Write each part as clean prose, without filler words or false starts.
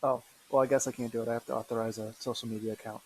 Oh, well, I guess I can't do it. I have to authorize a social media account.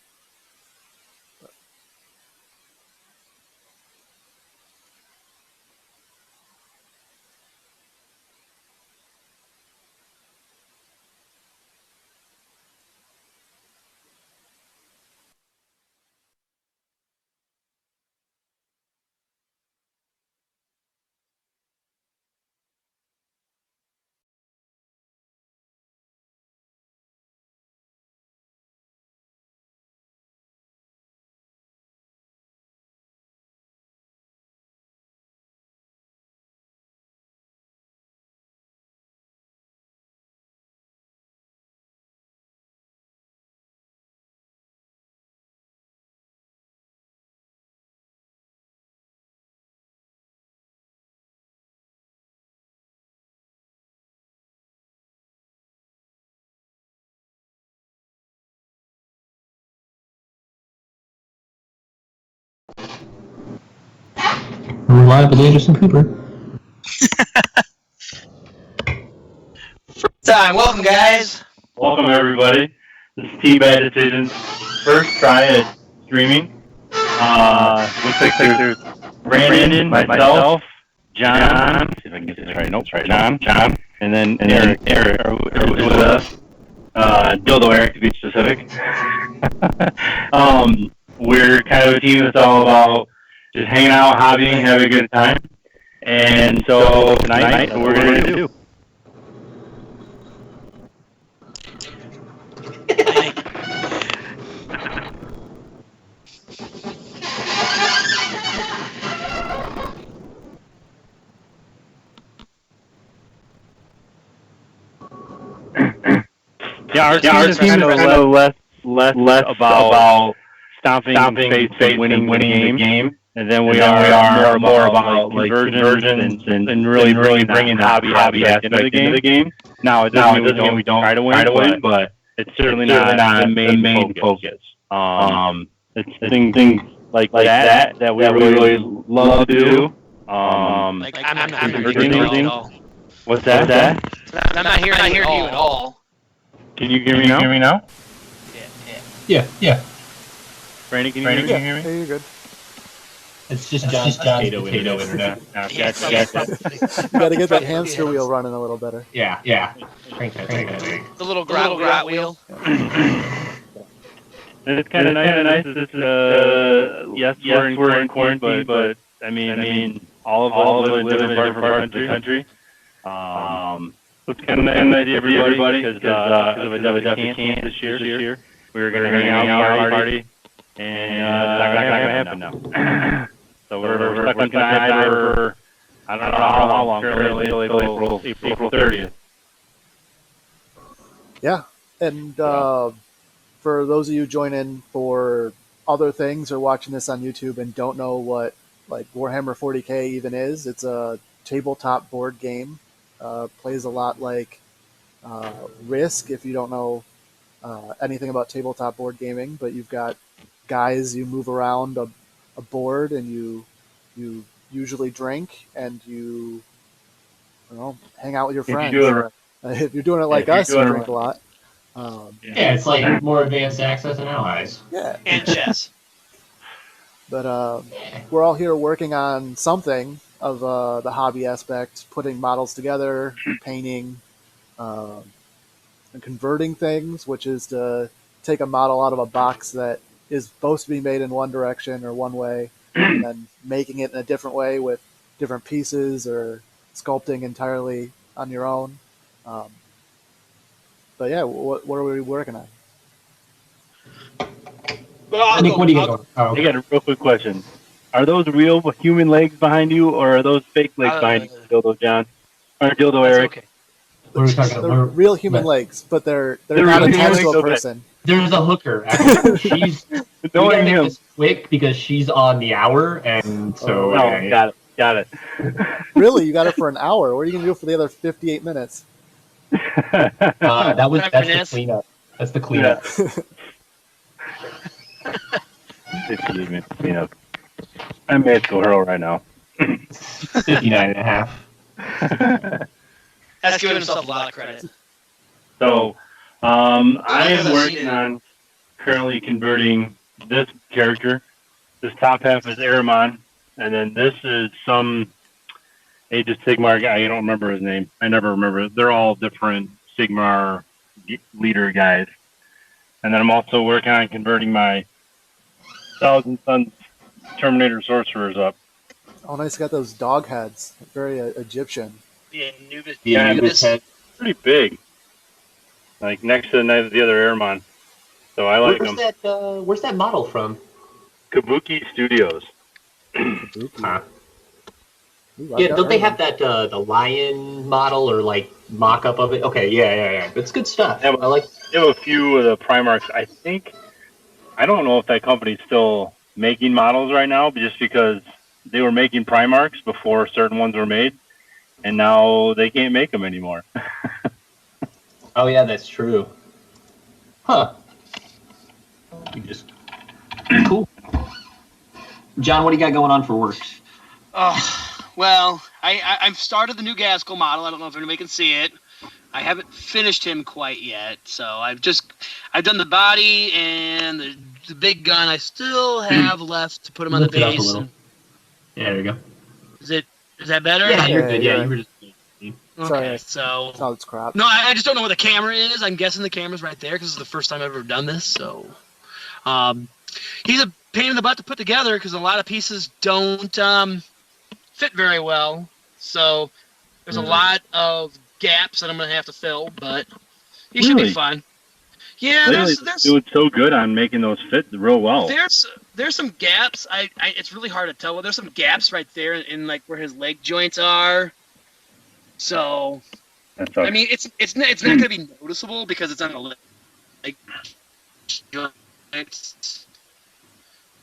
Reliable Anderson Cooper. Time. Welcome, guys. Welcome, everybody. This is T-Bad Decisions' first try at streaming. Looks like there's Brandon, myself, John. See if I can get this right. Nope, right. John, and then Eric are with us. Dildo Eric, to be specific. We're kind of a team that's all about just hanging out, hobbying, having a good time. And so tonight, that's what we're going to do. Yeah, our team is kind of less about stomping face and winning the game, and then we are more about like conversions and really bringing the hobby aspect into the game. Now, it doesn't mean we don't try to win, but it's certainly not the main focus. It's things like that we really love to do. I'm not hearing you at all. What's that? I'm not hearing you at all. Can you hear me now? Yeah. Brandon, can you hear me? Yeah, you're good. It's just John's potato internet. You got to get that hamster wheel running a little better. Yeah. Crank that thing. The little grot wheel. And it's kind of nice. Yes, we're in quarantine, but I mean, all of us live in different parts of the country. It's kind of nice to see everybody because of Adepticon this year. We were going to hang out party, and it's not going to happen now. So we're stuck on time for I don't know how long. Currently April 30th. Yeah, and for those of you joining for other things or watching this on YouTube and don't know what like Warhammer 40K even is, it's a tabletop board game. Plays a lot like Risk, if you don't know anything about tabletop board gaming, but you've got guys, you move around a board and you usually drink and you hang out with your friends. If you're doing it like us, you drink a lot. Yeah, it's like more advanced access and allies. Yeah. And chess. But we're all here working on something of the hobby aspect, putting models together, painting, and converting things, which is to take a model out of a box that is supposed to be made in one direction or one way, and then making it in a different way with different pieces or sculpting entirely on your own. But yeah, what are we working on? Nick, what do you got? I got a real quick question. Are those real human legs behind you, or are those fake legs behind you, Dildo John? Or Dildo Eric? Okay. What are we talking about? They're real human legs, but they're not real attached to a legs? person. There's a hooker. Actually. She's we gotta make him. this quick because she's on the hour, and so Got it. Really, you got it for an hour. What are you gonna do for the other 58 minutes? that's the cleanup. That's the cleanup. 58 minutes cleanup. I may have to go hurl right now. 59 and a half. That's giving himself a lot of credit. So, I am working on currently converting this character. This top half is Aramon, and then this is some Age of Sigmar guy. I don't remember his name. I never remember. They're all different Sigmar leader guys. And then I'm also working on converting my Thousand Sons Terminator Sorcerers up. Oh, nice. Got those dog heads. Very Egyptian. The Anubis. Yeah, Anubis. Pretty big. Like next to the other Aramon. So I like them. Where's that model from? Kabuki Studios. Huh. Ooh, Yeah, don't they have that the lion model or like mock-up of it? Okay, yeah. It's good stuff. Yeah, I like. They have a few of the Primarchs. I don't know if that company's still making models right now, just because they were making Primarchs before certain ones were made, and now they can't make them anymore. Oh yeah, that's true. Huh. You just cool. John, what do you got going on for work? Well, I've started the new Gaskell model. I don't know if anybody can see it. I haven't finished him quite yet, so I've done the body and the big gun. I still have left to put him on the Lift it up a base. little. Yeah, there you go. Is that better? Yeah, you're good. Yeah, yeah. you were just. Okay, so Oh, it's crap. no, I just don't know where the camera is. I'm guessing the camera's right there because it's the first time I've ever done this. So, he's a pain in the butt to put together because a lot of pieces don't fit very well. So there's a lot of gaps that I'm gonna have to fill, but he should be fun. Yeah, there's doing so good on making those fit real well. There's some gaps. It's really hard to tell. There's some gaps right there in like where his leg joints are. So, I mean, it's not going to be noticeable because it's on the leg joints.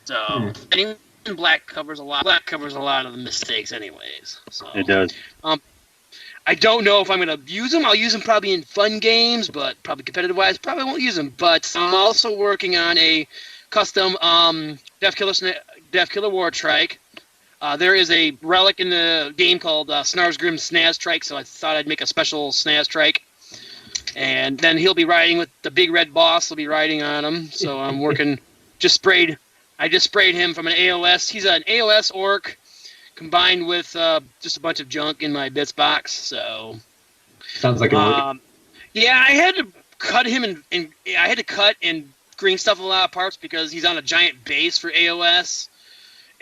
So, anyone black covers a lot. Black covers a lot of the mistakes, anyways. So it does. I don't know if I'm going to use them. I'll use them probably in fun games, but probably competitive-wise, probably won't use them. But I'm also working on a custom Death Killer War Trike. There is a relic in the game called Snarsgrim Snaz Trike, so I thought I'd make a special Snaz Trike. And then he'll be riding with the big red boss. He'll be riding on him. So I'm working. I just sprayed him from an AOS. He's an AOS orc combined with just a bunch of junk in my bits box. So sounds like a yeah, I had to cut him and I had to cut and green stuff a lot of parts because he's on a giant base for AOS.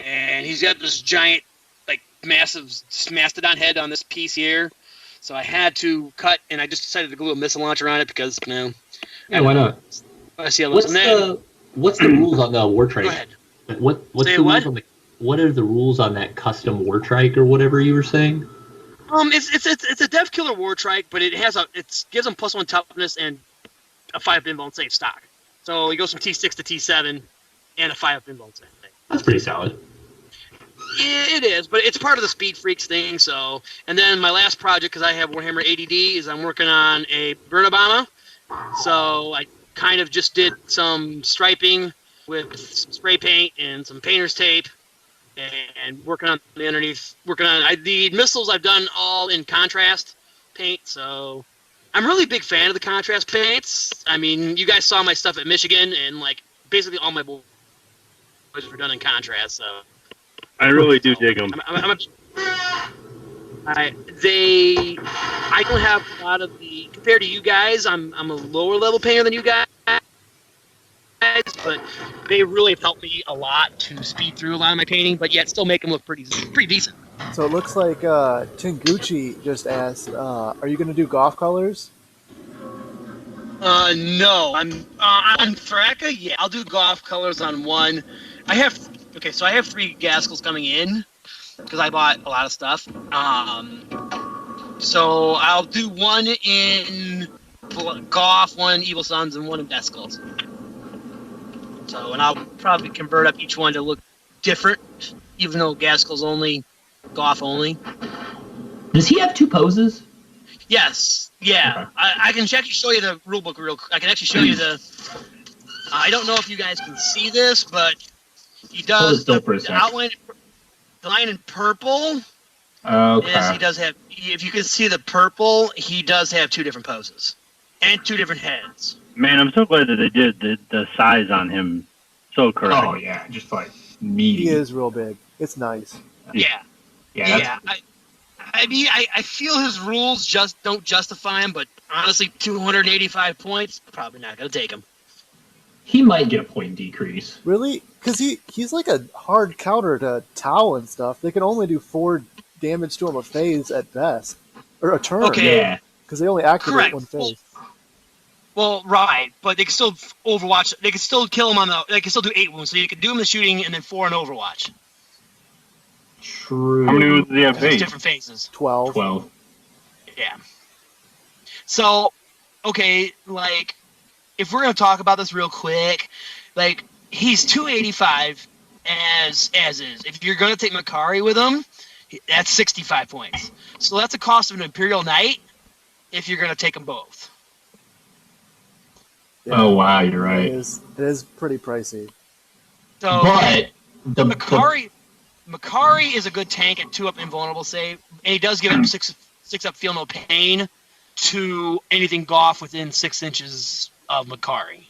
And he's got this giant, like, massive mastodon head on this piece here. So I had to cut, and I just decided to glue a missile launcher on it because, you know. Yeah, why not? I see how what's the rules on the war trike? Go ahead. What are the rules on that custom war trike or whatever you were saying? It's a Death Killer War Trike, but it gives him +1 toughness and a 5 pinball save stock. So he goes from T6 to T7 and a 5 pinball save. That's pretty solid. Yeah, it is, but it's part of the Speed Freaks thing. So, and then my last project, because I have Warhammer ADD, is I'm working on a Burnabama. So I kind of just did some striping with some spray paint and some painter's tape, and working on the underneath. The missiles I've done all in contrast paint. So I'm really a big fan of the contrast paints. I mean, you guys saw my stuff at Michigan, and like basically all my boys were done in contrast. So. I really do dig them. I don't have a lot of the compared to you guys. I'm a lower level painter than you guys, but they really have helped me a lot to speed through a lot of my painting, but yet still make them look pretty decent. So it looks like Tinguchi just asked, "Are you going to do golf colors?" No, I'm on Thraka. Yeah, I'll do golf colors on one. I have 3 Gaskells coming in because I bought a lot of stuff. So I'll do one in Golf, one in Evil Sons, and one in Death Skulls. So, and I'll probably convert up each one to look different, even though Gaskell's only Golf only. Does he have 2 poses? Yes. Yeah. Okay. I can actually show you the rulebook real quick. I can actually show you the. I don't know if you guys can see this, but. He does the outline, the line in purple. Okay. He does have. If you can see the purple, he does have 2 different poses. and 2 different heads. Man, I'm so glad that they did the size on him so correct. Oh yeah, just like He meaty. is real big. It's nice. Yeah. Yeah, that's I mean, I feel his rules just don't justify him, but honestly, 285 points, probably not going to take him. he might get a point decrease. Really? Because he's like a hard counter to Tau and stuff. They can only do 4 damage to him a phase at best. Or a turn. Okay. Yeah. Because they only activate Correct. 1 phase. Well, right, but they can still Overwatch. They can still kill him They can still do 8 wounds, so you can do him the shooting and then 4 in Overwatch. True. How many wounds does he have There's base? different phases. 12. 12. Yeah. So, okay, like, if we're gonna talk about this real quick, like, he's 285 as is. If you're gonna take Makari with him, that's 65 points. So that's the cost of an Imperial Knight if you're gonna take them both. Yeah. Oh wow, you're right. It is pretty pricey. So But Makari is a good tank at 2-up invulnerable save, and he does give up 6-up feel no pain to anything Goff within 6 inches of Makari.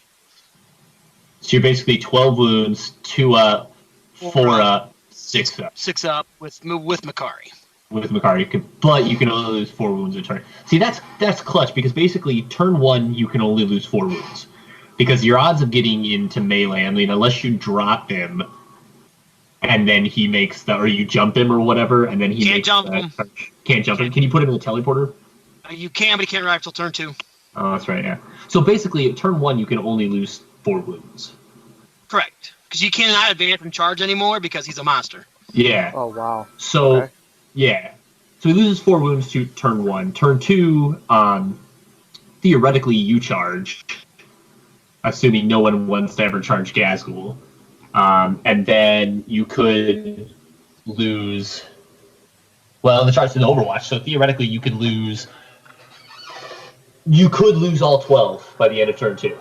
so you're basically 12 wounds, 2 up, 4 up, 6 up 6-up with Makari. with Makari. But you can only lose 4 wounds a turn. See, that's clutch because basically turn 1 you can only lose 4 wounds because your odds of getting into melee. I mean, unless you drop him. And then he makes or you jump him or whatever, and then he Can't makes jump him. Can't jump him. Can you put him in the teleporter? You can, but he can't arrive till turn 2. Oh, that's right. Yeah. So basically, at turn 1, you can only lose 4 wounds. Correct. Because you cannot advance and charge anymore because he's a monster. Yeah. Oh, wow. So Okay. yeah. So he loses 4 wounds to turn 1. Turn 2, theoretically, you charge, assuming no one wants to ever charge Gazgul. And then you could lose. Well, the chart's in Overwatch, so theoretically you could lose. You could lose all 12 by the end of turn 2.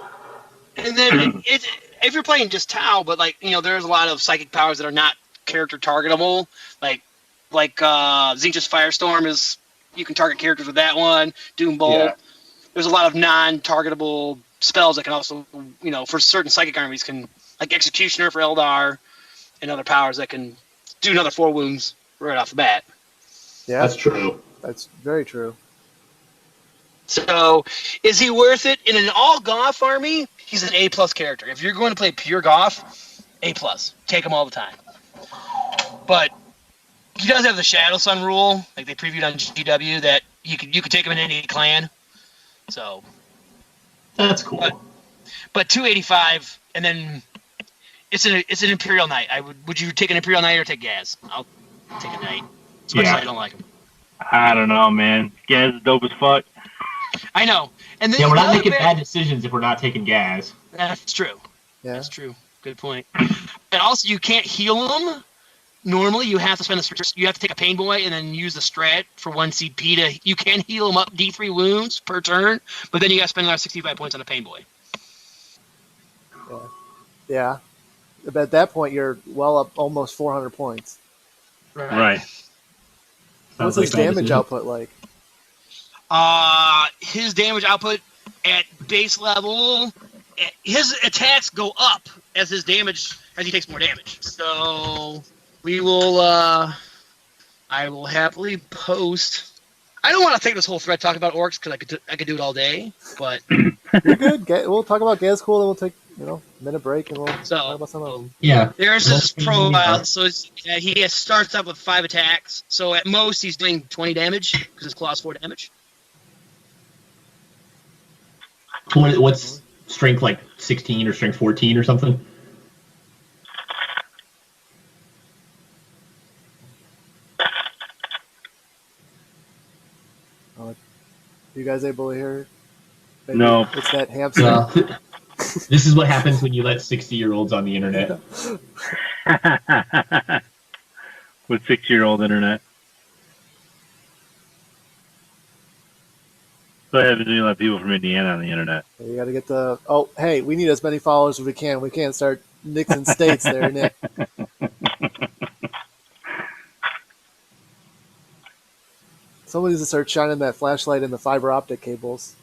And then if you're playing just Tau, but there's a lot of psychic powers that are not character targetable. Like Zinch's Firestorm is you can target characters with that one. Doombolt. Yeah. There's a lot of non-targetable spells that can also for certain psychic armies can. Like Executioner for Eldar, and other powers that can do another 4 wounds right off the bat. Yeah. That's true. That's very true. So, is he worth it? In an all Goth army, he's an A+ character. If you're going to play pure Goth, A+. Take him all the time. But he does have the Shadow Sun rule, like they previewed on GW, that you could take him in any clan. So That's cool. But 285, and then it's an Imperial Knight. Would you take an Imperial Knight or take Gaz? I'll take a Knight. As much as I don't like him. I don't know, man. Gaz is dope as fuck. I know. And then Yeah, we're not making bad decisions if we're not taking Gaz. That's true. Yeah. That's true. Good point. And also, you can't heal them. Normally, you have to you have to take a Pain Boy and then use the strat for 1 CP to. You can heal them up D3 wounds per turn, but then you got to spend another 65 points on a Pain Boy. Yeah. But at that point, you're well up almost 400 points. Right. What's Sounds his like bad damage decision. output like? His damage output at base level, his attacks go up as he takes more damage. So we will. I will happily post. I don't want to take this whole thread talking about orcs because I could do it all day, but You're good. We'll talk about Gazcool, then we'll take a minute break and we'll talk about some of them. Yeah. there's his profile. So he starts up with 5 attacks. So at most he's doing 20 damage because his claw's 4 damage. What's strength like 16 or strength 14 or something? You guys able to hear? Maybe No. It's that hamster. Well, this is what happens when you let 60-year-olds on the internet. With 6-year-old internet. So happens when you let people from Indiana on the internet. You got to get the. Oh, hey, we need as many followers as we can. We can't start nixing states there, Nick. Somebody needs to start shining that flashlight in the fiber optic cables.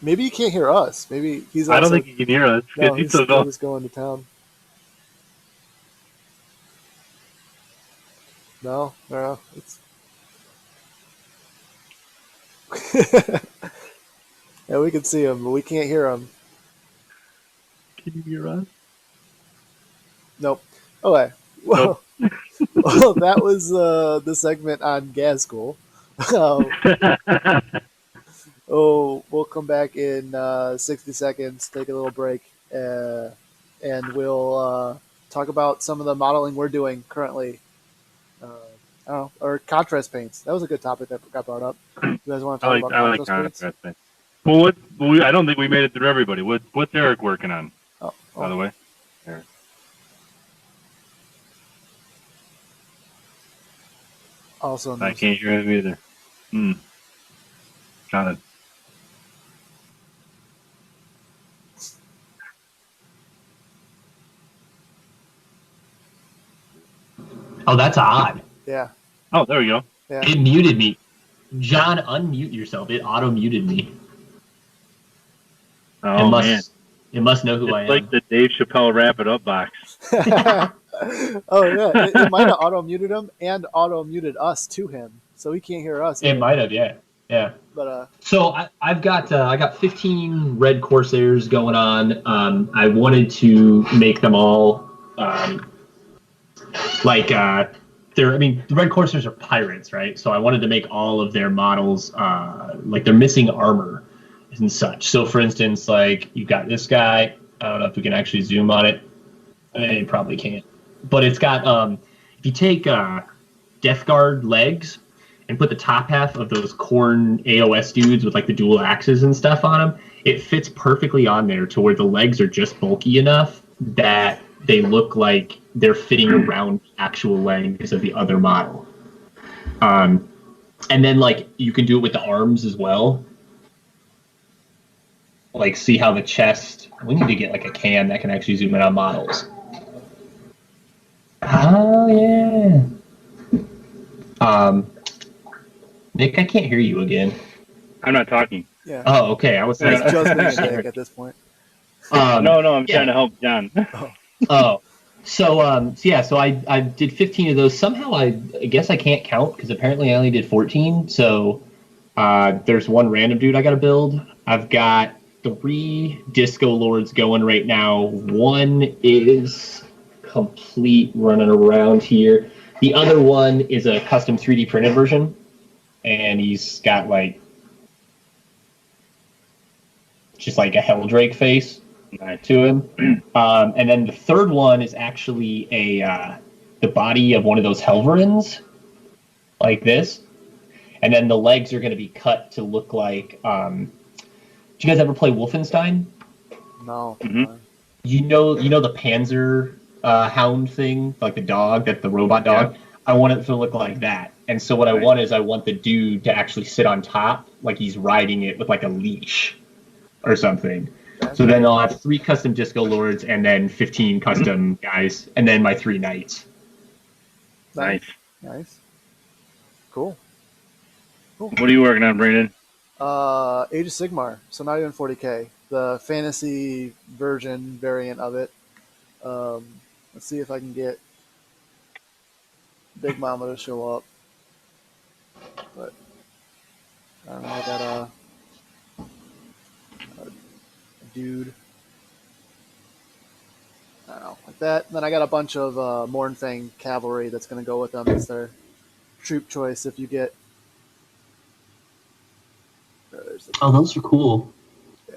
Maybe he can't hear us. Maybe he's. Also, I don't think he can hear us no, because he's he's still still going. just going to town. No, it's. Yeah, we can see him, but we can't hear him. Can you hear us? Nope. Okay. Well, well that was the segment on Gas School. We'll come back in 60 seconds, take a little break, and we'll talk about some of the modeling we're doing currently. I don't know, or contrast paints. That was a good topic that got brought up. You guys want to talk about I like contrast paints? contrast. Well, I don't think we made it through everybody. What's Eric working on? By the way, Eric. Also, I can't hear him either. Got it. Oh, that's odd. Yeah. Oh, there we go. Yeah. It muted me. John, unmute yourself. It auto muted me. Oh, man. It must know who I am. It's like the Dave Chappelle Wrap It Up box. Oh, yeah. It might have auto muted him and auto muted us to him. So he can't hear us. It might have, yeah. Yeah. But so I got 15 red Corsairs going on. I wanted to make them all the red Corsairs are pirates, right? So I wanted to make all of their models like they're missing armor and such. So for instance, like you got this guy. I don't know if we can actually zoom on it. You probably can't. But it's got if you take Death Guard legs and put the top half of those Khorne AOS dudes with like the dual axes and stuff on them, it fits perfectly on there to where the legs are just bulky enough that they look like they're fitting around the actual legs of the other model. And then like you can do it with the arms as well. Like see how the chest, we need to get like a cam that can actually zoom in on models. Oh yeah. Nick, I can't hear you again. I'm not talking. yeah. Oh, okay. I was It's like, just me and Nick at this point. No, I'm trying to help John. Oh, so I did 15 of those. Somehow I guess I can't count because apparently I only did 14. So there's one random dude I got to build. I've got 3 Disco Lords going right now. One is complete running around here. The other one is a custom 3D printed version, and he's got like just like a Helldrake face to him. And then the third one is actually the body of one of those Helverins, like this. And then the legs are going to be cut to look like. Did you guys ever play Wolfenstein? No. Mhm. You know the Panzer hound thing, like the dog, the robot dog. Yeah. I want it to look like that. And so what I want is I want the dude to actually sit on top, like he's riding it with like a leash or something. So then I'll have 3 custom Disco Lords and then 15 custom guys, and then my 3 knights. Nice. Cool. What are you working on, Brandon? Age of Sigmar, so not even 40k. The fantasy variant of it. Let's see if I can get Big Mama to show up. But I don't know, I got a dude. I don't know, like that. And then I got a bunch of Mornfang cavalry that's going to go with them as their troop choice if you get. Oh, those are cool.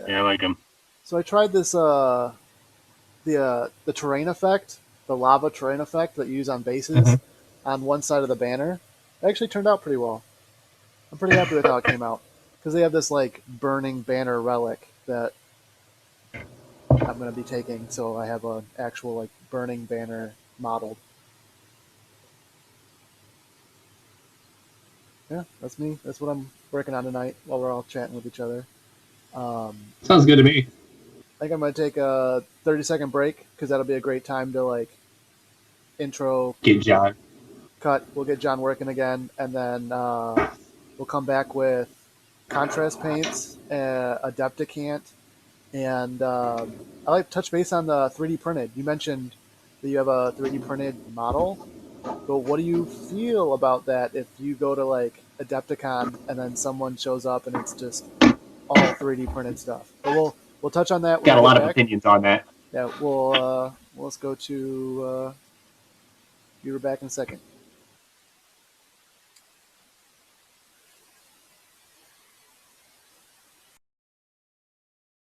Yeah, I like them. So I tried this the terrain effect, the lava terrain effect that you use on bases on one side of the banner. It actually turned out pretty well. I'm pretty happy with how it came out because they have this like burning banner relic that I'm going to be taking, so I have an actual like burning banner modeled. Yeah, that's me. That's what I'm working on tonight while we're all chatting with each other. Sounds good to me. I think I'm going to take a 30-second break because that'll be a great time to like intro. Get John. Cut. We'll get John working again, and then we'll come back with contrast paints, Adepticon, and I like to touch base on the 3D printed. You mentioned that you have a 3D printed model, but what do you feel about that if you go to like Adepticon and then someone shows up and it's just all 3D printed stuff? But we'll touch on that when Got we a get lot of back. opinions on that. Yeah, let's go to. Be right back in a second.